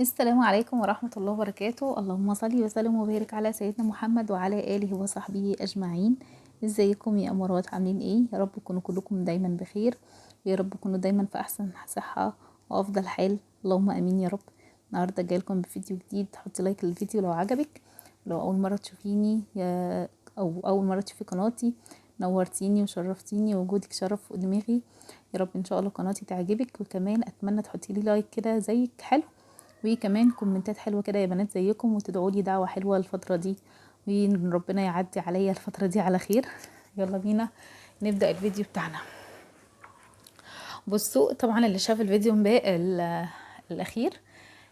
السلام عليكم ورحمة الله وبركاته. اللهم صل وسلم وبارك على سيدنا محمد وعلى آله وصحبه أجمعين. ازيكم يا أمارات؟ عاملين ايه؟ يا رب تكونوا كلكم دايما بخير، ويا رب تكونوا دايما في أحسن صحة وأفضل حال، اللهم أمين يا رب. النهاردة جايلكم بفيديو جديد. حطي لايك للفيديو لو عجبك. لو أول مرة تشوفيني أو أول مرة تشوفي قناتي، نورتيني وشرفتيني، ووجودك شرف ودماغي. يا رب إن شاء الله قناتي تعجبك، وكمان أتمنى تحطي لي لايك كده زيك حلو، وكمان كومنتات حلوة كده يا بنات زيكم، وتدعوا لي دعوة حلوة الفترة دي، وان ربنا يعدي عليا الفترة دي على خير. يلا بينا نبدأ الفيديو بتاعنا. بصوا طبعا اللي شاف الفيديو الأخير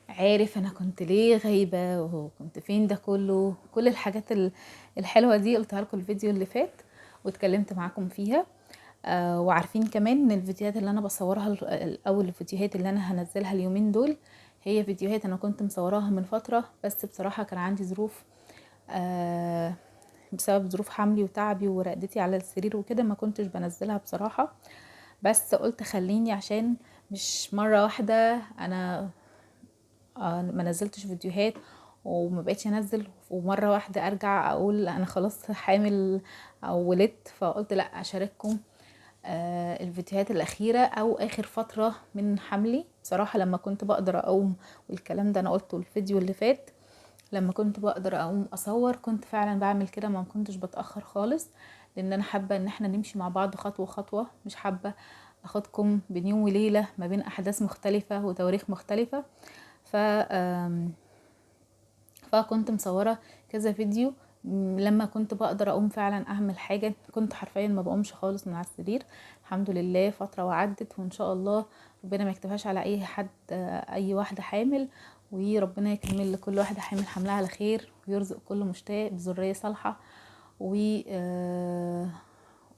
عارف انا كنت ليه غايبة وكنت فين، ده كل الحاجات الحلوة دي قلتها لكم الفيديو اللي فات واتكلمت معاكم فيها. وعارفين كمان ان الفيديوهات اللي انا بصورها او الفيديوهات اللي انا هنزلها اليومين دول هي فيديوهات انا كنت مصوراها من فترة، بس بصراحة كان عندي ظروف، آه بسبب ظروف حملي وتعبي ورقدتي على السرير وكده ما كنتش بنزلها بصراحة. بس قلت خليني عشان مش مرة واحدة انا ما نزلتش فيديوهات وما بقيتش انزل، ومره واحده ارجع اقول انا خلاص حامل او ولدت. فقلت لا اشارككم الفيديوهات الاخيره او اخر فتره من حملي. بصراحه لما كنت بقدر اقوم، والكلام ده انا قلته الفيديو اللي فات، لما كنت بقدر اقوم اصور كنت فعلا بعمل كده، ما كنتش بتاخر خالص، لان انا حابه ان احنا نمشي مع بعض خطوه خطوه، مش حابه اخدكم بين يوم وليله ما بين احداث مختلفه وتواريخ مختلفه. ف فكنت مصوره كذا فيديو لما كنت بقدر اقوم فعلا اعمل حاجه. كنت حرفيا ما بقومش خالص من على السرير، الحمد لله فتره وعدت، وان شاء الله ربنا ما يكتبهاش على اي حد، اي واحده حامل، وربنا يكمل لكل واحده حامل حملها على خير، ويرزق كل مشتاق بذريه صالحه، و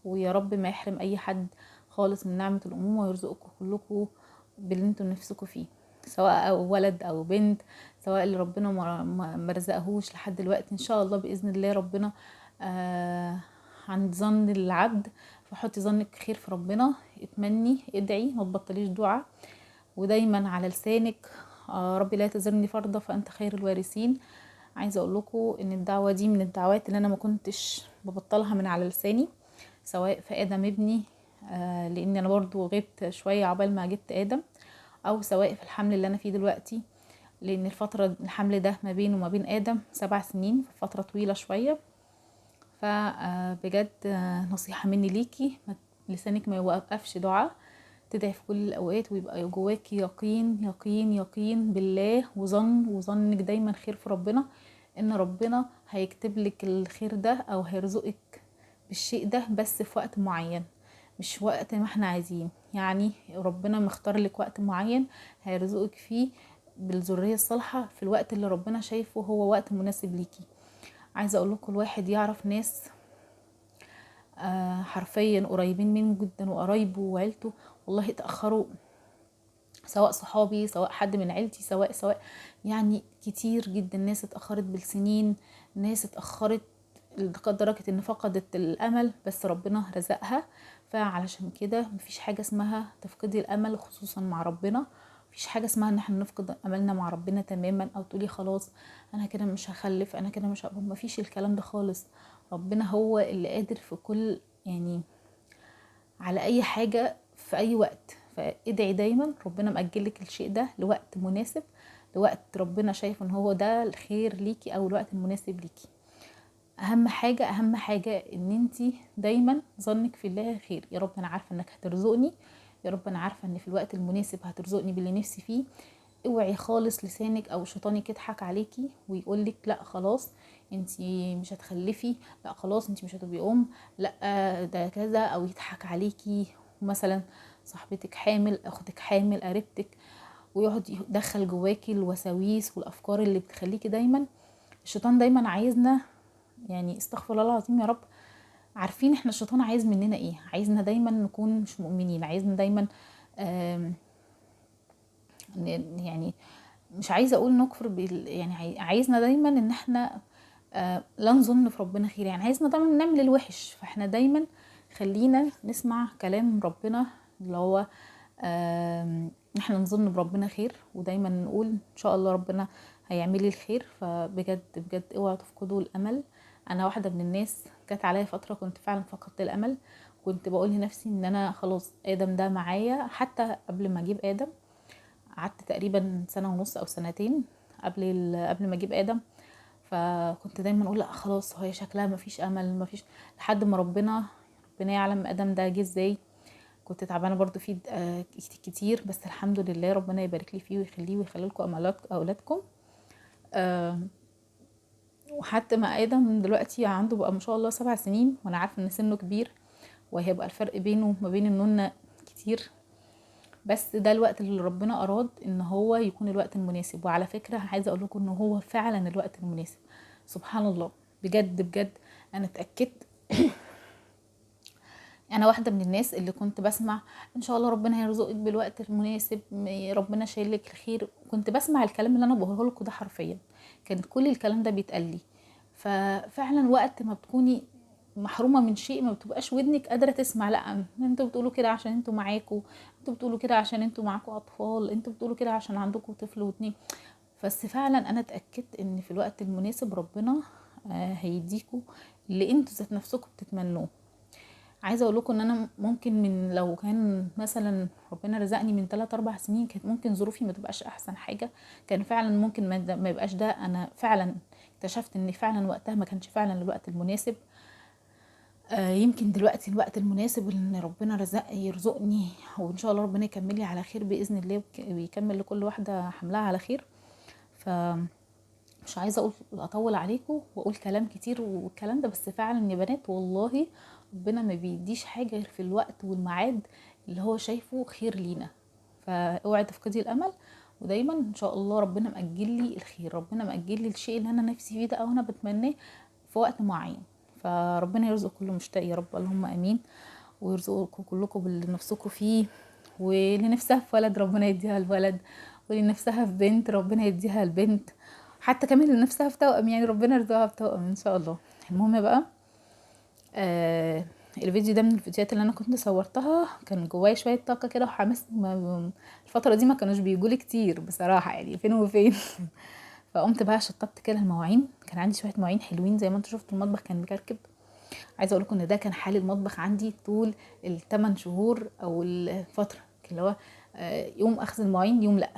ويا رب ما يحرم اي حد خالص من نعمه الامومه، ويرزقكم كلكم باللي انتوا نفسكم فيه، سواء أو ولد او بنت، سواء اللي ربنا ما رزقهوش لحد دلوقتي. ان شاء الله باذن الله ربنا عند ظن العبد، فحطي ظنك خير في ربنا، اتمني ادعي ما تبطليش دعاء، ودايما على لسانك ربي لا تذرني فرضا فانت خير الوارثين. عايزه اقول لكم ان الدعوه دي من الدعوات اللي انا ما كنتش ببطلها من على لساني، سواء في ادم ابني، لان انا برضو غبت شويه عقبال ما جبت ادم، او سواء في الحمل اللي انا فيه دلوقتي، لان الحمل ده ما بينه وما بين ادم 7 سنين، فتره طويله شويه. فبجد نصيحه مني ليكي، لسانك ما يوقفش دعاء، تدعي في كل الاوقات، ويبقى جواكي يقين يقين يقين بالله، وظنك دايما خير في ربنا، ان ربنا هيكتب لك الخير ده او هيرزقك بالشيء ده، بس في وقت معين، مش وقت ما احنا عايزين. يعني ربنا مختار لك وقت معين هيرزقك فيه بالذرية الصالحة في الوقت اللي ربنا شايفه هو وقت مناسب ليكي. عايزة اقول لكم الواحد يعرف ناس حرفيا قريبين منه جدا، وقرايبه وعيلته والله اتأخروا، سواء صحابي سواء حد من عيلتي سواء يعني كتير جدا، ناس اتأخرت بالسنين، ناس اتأخرت لدرجة ان فقدت الامل، بس ربنا رزقها. فعلشان كده مفيش حاجة اسمها تفقدي الامل، خصوصا مع ربنا. مفيش حاجة اسمها ان احنا نفقد املنا مع ربنا تماما، او تقولي خلاص انا كده مش هخلف، انا كده مش هقبل. مفيش الكلام ده خالص، ربنا هو اللي قادر في كل، يعني على اي حاجة في اي وقت. فادعي دايما ربنا مأجلك الشيء ده لوقت مناسب، لوقت ربنا شايف ان هو ده الخير ليكي او الوقت المناسب ليكي. اهم حاجة ان انتي دايما ظنك في الله خير. يا رب انا عارفة انك هترزقني، يا رب انا عارفة ان في الوقت المناسب هترزقني باللي نفسي فيه. اوعي خالص لسانك او شيطانك يضحك عليكي ويقولك لا خلاص انتي مش هتخلفي، لا خلاص انتي مش هتبقي ام، لا ده كذا، او يضحك عليكي مثلا صاحبتك حامل، اختك حامل، قريبتك، ويقعد يدخل جواكي الوساويس والافكار اللي بتخليكي دايما. الشيطان دايما عايزنا، يعني استغفر الله العظيم يا رب، عارفين احنا الشيطان عايز مننا ايه؟ عايزنا دايما نكون مش مؤمنين، عايزنا دايما آم، يعني مش عايزه اقول نكفر يعني عايزنا دايما ان احنا لا نظن في ربنا خير، يعني عايزنا دايما نعمل الوحش. فاحنا دايما خلينا نسمع كلام ربنا اللي هو احنا نظن بربنا خير، ودايما نقول ان شاء الله ربنا هيعمل لي الخير. فبجد بجد اوعوا تفقدوا الامل. انا واحده من الناس جت عليا فتره كنت فعلا فقدت الامل، كنت بقول لنفسي ان انا خلاص ادم ده معايا. حتى قبل ما اجيب ادم قعدت تقريبا سنه ونص او سنتين قبل ما اجيب ادم. فكنت دايما اقول لا خلاص هي شكلها مفيش امل مفيش، لحد ما ربنا يعلم ادم ده جه ازاي. كنت تعبانه برضو فيه كتير، بس الحمد لله ربنا يبارك لي فيه ويخليه ويخلي لكم اولادكم. آه، وحتى ما ادم دلوقتي عنده بقى ما شاء الله 7 سنين، وانا عارفه ان سنه كبير وهيبقى الفرق بينه وما بين النونة كتير، بس ده الوقت اللي ربنا اراد ان هو يكون الوقت المناسب. وعلى فكره عايزه اقول لكم ان هو فعلا الوقت المناسب، سبحان الله. بجد بجد انا اتاكدت. انا واحده من الناس اللي كنت بسمع ان شاء الله ربنا هيرزقك بالوقت المناسب، ربنا شايل لك الخير. كنت بسمع الكلام اللي انا بقوله لكم ده حرفيا، كان كل الكلام ده بيتقال لي. ففعلا وقت ما بتكوني محرومه من شيء ما بتبقاش ودنك قادره تسمع. لا انتوا بتقولوا كده عشان انتوا معاكوا، انتوا بتقولوا كده عشان انتوا معاكوا اطفال، انتوا بتقولوا كده عشان عندكم طفل واتنين. بس فعلا انا اتاكدت ان في الوقت المناسب ربنا هيديكوا اللي انتوا ذات نفسكم بتتمنوه. عايزه اقول لكم ان انا ممكن من لو كان مثلا ربنا رزقني من 3 4 سنين كانت ممكن ظروفي ما تبقاش احسن حاجه. كان فعلا ممكن ما يبقاش ده. انا فعلا اكتشفت ان فعلا وقتها ما كانش فعلا الوقت المناسب. يمكن دلوقتي الوقت المناسب ان ربنا يرزقني، وان شاء الله ربنا يكمل لي على خير باذن الله، ويكمل لكل واحده حملها على خير. مش عايزه اطول عليكم واقول كلام كتير والكلام ده، بس فعلا يا بنات والله ربنا ما بيديش حاجه غير في الوقت والميعاد اللي هو شايفه خير لينا. فاوعي تفقدي الامل، ودايما ان شاء الله ربنا مأجل لي الخير، ربنا مأجل لي الشيء اللي انا نفسي فيه ده او انا بتمناه في وقت معين. فربنا يرزق كل مشتاق يا رب، اللهم امين. ويرزقكم كلكم باللي نفسكم فيه، واللي نفسها في ولد ربنا يديها الولد، واللي نفسها في بنت ربنا يديها البنت، حتى كمان اللي نفسها في توأم يعني ربنا يرزقها بتوأم ان شاء الله. المهم بقى، الفيديو ده من الفيديوهات اللي انا كنت صورتها كان جوايا شويه طاقه كده وحماس. الفتره دي ما كانوش بيجولي كتير بصراحه، يعني فين وفين. فقمت بقى شطبت كده المواعين، كان عندي شويه مواعين حلوين زي ما انتوا شفتوا المطبخ كان مكركب. عايزه اقول لكم ان ده كان حال المطبخ عندي طول ال8 شهور او الفتره اللي هو يوم اخذ المواعين يوم لا.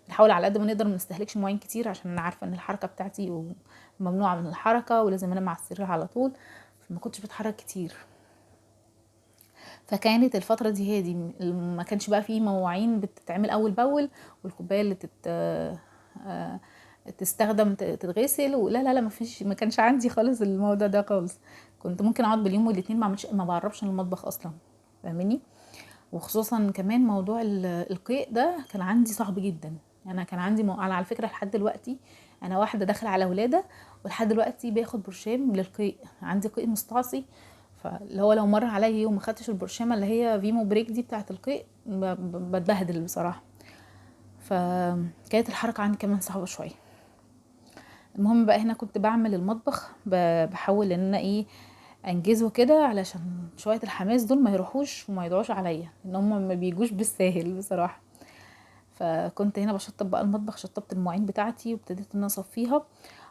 بنحاول على قد ما نقدر ما نستهلكش مواعين كتير، عشان انا عارفه ان الحركه بتاعتي ممنوعه من الحركه ولازم انام على السرير على طول، فما كنتش بتحرك كتير. فكانت الفتره دي هي دي ما كانش بقى فيه مواعين بتتعمل اول باول، والكوبايه اللي تستخدم تتغسل، ولا لا لا ما كانش عندي خالص الموضوع ده خالص. كنت ممكن اقعد باليوم والاتنين ما بعرفش المطبخ اصلا، فاهماني. وخصوصا كمان موضوع القيء ده كان عندي صعب جدا. انا كان عندي انا على فكره لحد دلوقتي انا واحده داخله على ولاده ولحد دلوقتي باخد برشام للقيء، عندي قيء مستعصي. فاللي هو لو مر عليا يوم ما خدتش البرشامه اللي هي فيمو بريك دي بتاعه القيء بتبهدل بصراحه. فكانت الحركه عندي كمان صعبه شويه. المهم بقى هنا كنت بعمل المطبخ بحاول ان انا انجزه كده علشان شويه الحماس دول ما يروحوش وما يدعوش عليا، ان هم ما بيجوش بالساهل بصراحه. فكنت هنا بشطب بقى المطبخ، شطبت المواعين بتاعتي وابتديت ان انا اصفيها.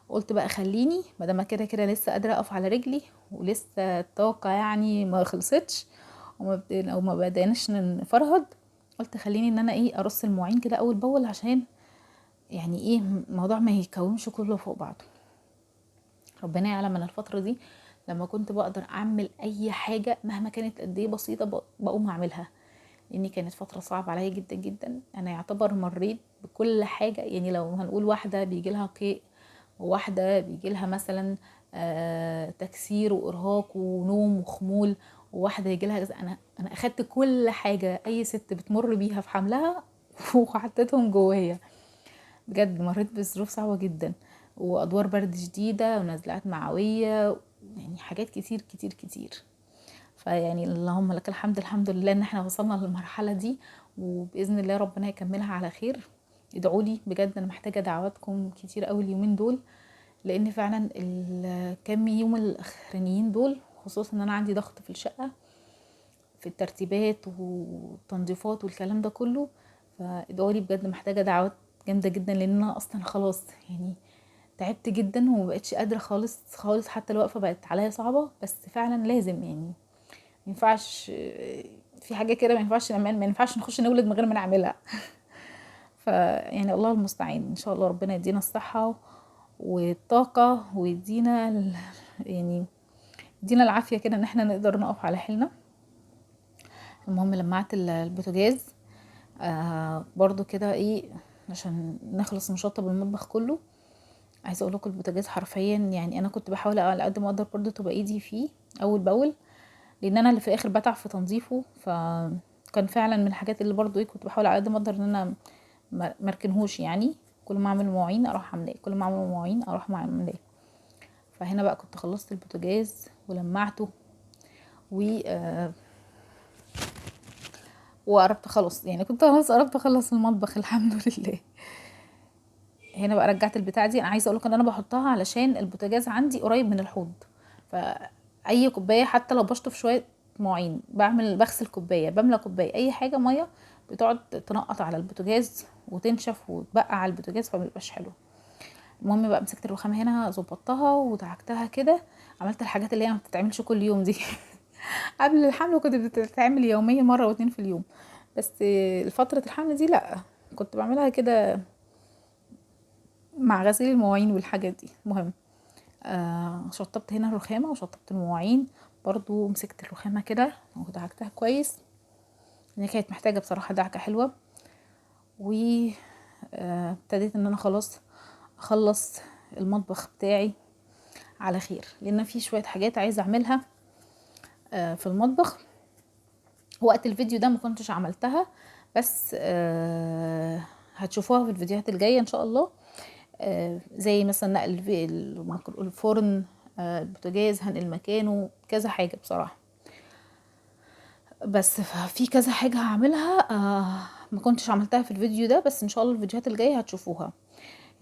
قلت بقى خليني ما دام كده كده لسه قادره اقف على رجلي ولسه الطاقه يعني ما خلصتش وما بدأناش نفرهد، قلت خليني ان انا ارص المواعين كده اول باول، عشان يعني الموضوع ما يكومش كله فوق بعضه. ربنا يعلم انا الفتره دي لما كنت بقدر اعمل اي حاجه مهما كانت قد ايه بسيطه بقوم اعملها، لاني كانت فتره صعبه عليا جدا جدا. انا يعتبر مريت بكل حاجه، يعني لو هنقول واحده بيجي لها قيء، وواحده بيجي لها مثلا تكسير وارهاق ونوم وخمول، وواحده يجي لها انا اخدت كل حاجه اي ست بتمر بيها في حملها وحطيتهم جوايا. بجد مريت بظروف صعبة جدا، وادوار برد شديدة ونزلات معوية، يعني حاجات كتير كتير كتير. فيعني اللهم لك الحمد، الحمد لله ان احنا وصلنا للمرحلة دي، وبإذن الله ربنا يكملها على خير. ادعولي بجد، انا محتاجة دعواتكم كتير قوي اليومين دول، لان فعلا الكام يوم الاخرانيين دول خصوصا ان انا عندي ضغط في الشقة، في الترتيبات والتنظيفات والكلام ده كله. فادعوا لي بجد، محتاجه دعوات جامده جدا، لان انا اصلا خلاص يعني تعبت جدا ومبقتش قادره خالص خالص، حتى الوقفه بقت عليا صعبه. بس فعلا لازم يعني مينفعش في حاجه كده، ما ينفعش نخش نولد من غير ما نعملها. فيعني الله المستعان، ان شاء الله ربنا يدينا الصحه والطاقه ويدينا يعني يدينا العافيه كده ان احنا نقدر نقف على حيلنا. المهم لمعت البوتاجاز برضو كده ايه عشان نخلص نشطب المطبخ كله. عايزه اقول لكم البوتاجاز حرفيا يعني انا كنت بحاول على قد ما اقدر برضو تبقى ايدي فيه اول باول، لان انا اللي في الاخر بتعب في تنظيفه. فكان فعلا من الحاجات اللي برضو ايه كنت بحاول على قد ما اقدر ان انا مركنهوش، يعني كل ما اعمل مواعين اروح عاملاه، كل ما اعمل مواعين اروح عاملاه. فهنا بقى كنت خلصت البوتاجاز ولمعته وقربت خلص، يعني كنت خلاص قربت اخلص المطبخ الحمد لله. هنا بقى رجعت البتاع دي. انا عايزه اقول لك ان انا بحطها علشان البوتاجاز عندي قريب من الحوض، فاي كوبايه حتى لو بشطف شويه مواعين بغسل كوبايه بملى كوبايه اي حاجه ميه بتقعد تنقط على البوتاجاز وتنشف وتبقى على البوتاجاز فمبيبقاش حلو. المهم بقى مسكت الرخامه هنا ظبطتها ودعكتها كده، عملت الحاجات اللي هي ما بتتعملش كل يوم دي. قبل الحمل كنت بتتعمل يوميا مره واتنين في اليوم، بس فتره الحمل دي لا، كنت بعملها كده مع غسيل المواعين والحاجات دي. المهم شطبت هنا الرخامه وشطبت المواعين برضو، مسكت الرخامه كده ودعكتها كويس لان كانت محتاجه بصراحه دعكه حلوه. و ابتديت ان انا خلاص اخلص المطبخ بتاعي على خير، لان في شويه حاجات عايزه اعملها في المطبخ. وقت الفيديو ده ما كنتش عملتها، بس هتشوفوها في الفيديوهات الجايه ان شاء الله. زي مثلا نقل الفرن، البوتاجاز هنقل مكانه، كذا حاجه بصراحه. بس في كذا حاجه هعملها ما كنتش عملتها في الفيديو ده، بس ان شاء الله الفيديوهات الجايه هتشوفوها.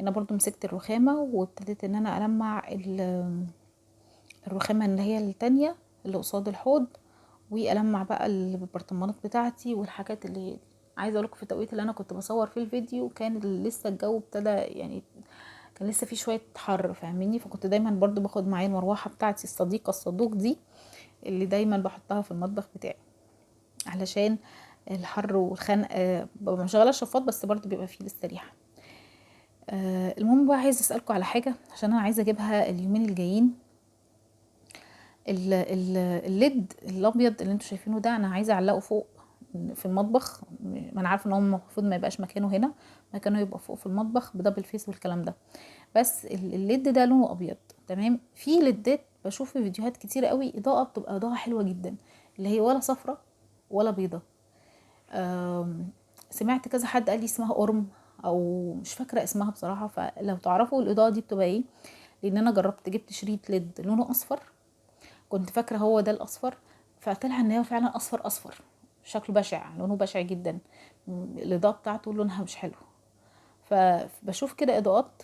هنا برضو مسكت الرخامه وابتديت ان انا المع الرخامه اللي هي التانية اللي قصاد الحوض، والمع بقى البرطمانات بتاعتي والحاجات اللي عايزه اقول لكم في التوقيت اللي انا كنت بصور فيه الفيديو كان لسه الجو ابتدى يعني كان لسه في شويه حر فاهميني، فكنت دايما برضو باخد معايا المروحه بتاعتي الصديقه الصدوق دي اللي دايما بحطها في المطبخ بتاعي علشان الحر والخنق. ببقى مشغله الشفاط بس برضو بيبقى فيه لسه ريحه. المهم بقى عايزه اسالكم على حاجه عشان انا عايزه اجيبها اليومين الجايين. الليد الابيض اللي انتوا شايفينه ده انا عايزه اعلقه فوق في المطبخ. ما انا عارفه ان هو المفروض ما يبقاش مكانه هنا، مكانه يبقى فوق في المطبخ بدبل فيس والكلام ده، بس الليد ده لونه ابيض تمام. في ليدات بشوف في فيديوهات كتير قوي اضاءه بتبقى اضاءه حلوه جدا اللي هي ولا صفرة ولا بيضه. سمعت كذا حد قال لي اسمها قرم او مش فاكره اسمها بصراحه، فلو تعرفوا الاضاءه دي بتبقى ايه، لان انا جبت شريط ليد لونه اصفر كنت فاكره هو ده الاصفر، فطلع ان هو فعلا اصفر شكله بشع، لونه بشع جدا، الاضاءه بتاعته لونها مش حلو. فبشوف كده اضاءات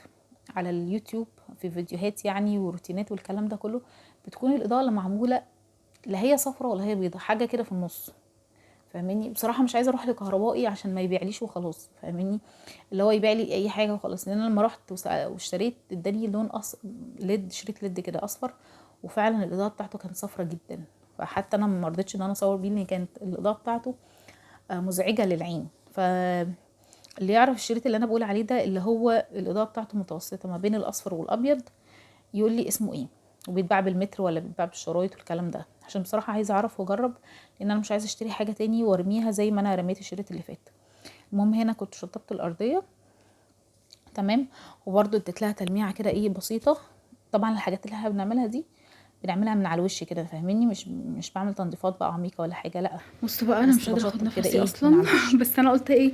على اليوتيوب في فيديوهات يعني وروتينات والكلام ده كله، بتكون الاضاءه اللي معموله لا هي صفرة ولا هي بيضة، حاجه كده في النص فاهماني. بصراحه مش عايزه اروح لكهربائي عشان ما يبيعليش وخلاص فاهماني، اللي هو يبيع لي اي حاجه وخلاص. لان انا لما رحت واشتريت اداني لون ليد، شريط ليد كده اصفر، وفعلا الاضاءه بتاعته كانت صفرة جدا. فحتى انا ما رضيتش ان انا اصور بيه لان كانت الاضاءه بتاعته مزعجه للعين. اللي يعرف الشريط اللي انا بقول عليه ده اللي هو الاضاءه بتاعته متوسطه ما بين الاصفر والابيض يقول لي اسمه ايه، وبيتباع بالمتر ولا بيتباع بالشرايط والكلام ده، عشان بصراحه عايزه اعرف واجرب، لان انا مش عايزه اشتري حاجه تاني وارميها زي ما انا رميت الشريط اللي فات. المهم هنا كنت شطبت الارضيه تمام، وبرده اديت لها تلميعه كده ايه بسيطه. طبعا الحاجات اللي احنا بنعملها دي بنعملها من على الوش كده فاهميني، مش بعمل تنظيفات بقى عميقه ولا حاجه، لا بصوا بقى انا بس مش قادره اخد بشطب كده نفسي ايه من اصلا. على الوش. بس انا قلت ايه،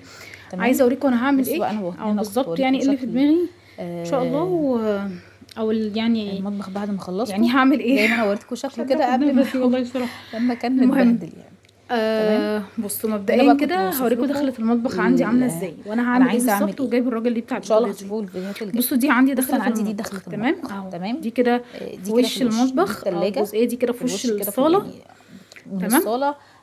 عايزه تمام. اوريكم انا هعمل بصوا ايه بقى انا او هنا كنت بالظبط بوريكم يعني ايه اللي في شكل دماغي ان شاء الله يعني المطبخ بعد ما يعني خلصته، هعمل ايه. زي ما انا وريتكم مش شكله قادره كده اخد قبل ما نفسي والله الصراحه. لما كان المهم متبهدل يعني. تمام. بصوا هنا مبدئيا بقى كنت كده بوصف هوريكم لكم دخلة المطبخ عندي عامله ازاي وانا انا هعمل ايه عايزه اعمل بالظبط، ايه، وجايب الراجل اللي بتاع ان شاء الله البوتاجاز ليه. تشوفوه الفيديوهات الجايه. بصوا دي عندي بصوا دخلة انا عندي دي دخلة المطبخ تمام المطبخ اهو، تمام. دي كده دي في كده في وش الوش، دي المطبخ، التلاجة الجزئيه دي كده في في وش الوش كده في الصاله يعني من تمام. الصاله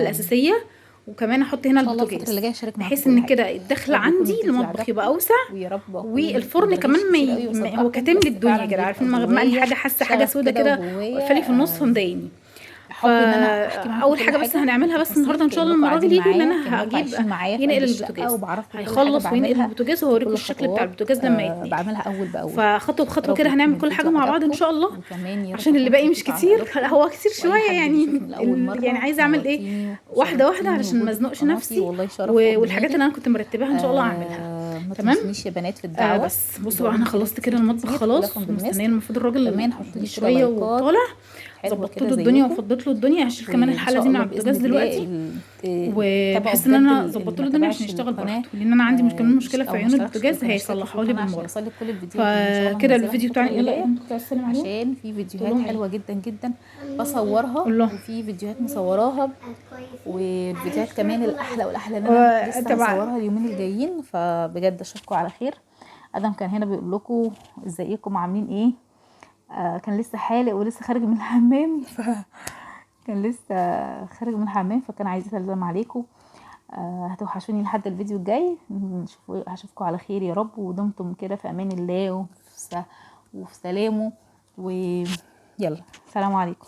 الاساسيه، وكمان احط هنا ان شاء الله الفتره البوتاجاز، اللي جايه اشارك معاكم بحيث كل ان حاجه. كده الدخل يا رب يكون عندي الفيديو المطبخ عجبكم، يبقى اوسع، ويا رب اكون والفرن ما كمان برغيش كتير قوي هو وصدقكم، كاتم لي بس الدنيا فعلا كده، بيبقى عارفين لما اعمل جوايا حاجه حاسه حاجه شغف سودا كده كده واقفه لي في النص وجوايا فمضايقني. حب ان انا احكي معاكم فاول كل حاجه بس حاجه هنعملها بس بالتفاصيل، النهارده ان شاء الله كانكم لما الراجل قاعدين يجي ان معايا، انا كانكم هجيب عايشين معايا في ينقل قلب الشقه، البوتاجاز، وبعرفكم كل حاجه هيخلص وينقل بعملها البوتاجاز وهوريكم بكل الشكل بتاع خطوات البوتاجاز لما يتنقل. بعملها اول باول. فخطوه يا بخطوه رب كده يكون هنعمل كل حاجه الفيديو مع بعض ان عجبكم، شاء الله، وكمان يا رب عشان اللي اكون باقي مش خفيفه على كتير. لا قلوبكم، هو كتير واي شويه حد يعني بيشوفني لاول يعني مره عايزه اعمل ايه نورتيني واحده واحده وشرفتيني علشان ما وجودك في ازنقش قناتي، نفسي، والله شرف والحاجات وامنيه. اللي انا كنت مرتباها ان شاء الله اعملها. ما تمام. تنسونيش يا بنات في الدعوه، بس بصوا بقى ادعوا انا لي كده خلصت كده كتير المطبخ كتير، ولكم خلاص، بالمثل. ومستنيه المفروض الراجل كمان حطوا لي كده شويه لايكات وطالع، حلوة ظبطت كده له الدنيا زيكم، وفضيت له الدنيا هشيل كمان وان الحله شاء دي من الله على باذن البوتاجاز الله دلوقتي، تابعوا وبحيث ان بجد انا اللي ظبطت ما له الدنيا عشان تابعش يشتغل القناه براحته، لان انا عندي كمان مشكله في او ما عيون اشتركش في البوتاجاز القناه اشترك في هيصلحها لي القناه عشان بالمره. يوصلك كل الفيديوهات اللي ان شاء الله فكده هنزلها الفيديو الفتره بتاعنا، اللي يلا جايه، انت كنت عايز تسلم عليهم، عشان في تقول فيديوهات لهم ايه؟ حلوه جدا جدا بصورها، قول لهم وفي فيديوهات مصوراها، والفيديوهات كمان الاحلى والاحلى ان انا لسه تبع هصورها اليومين الجايين. فبجد اشوفكم على خير. ادم كان هنا بيقول لكم ازيكم عاملين ايه. كان لسه حالق ولسه خارج من الحمام كان لسه خارج من الحمام، فكان عايز يسلم عليكم. هتوحشوني لحد الفيديو الجاي. هشوفكم على خير يا رب، ودمتم كده في امان الله وفي سلامه، ويلا سلام عليكم.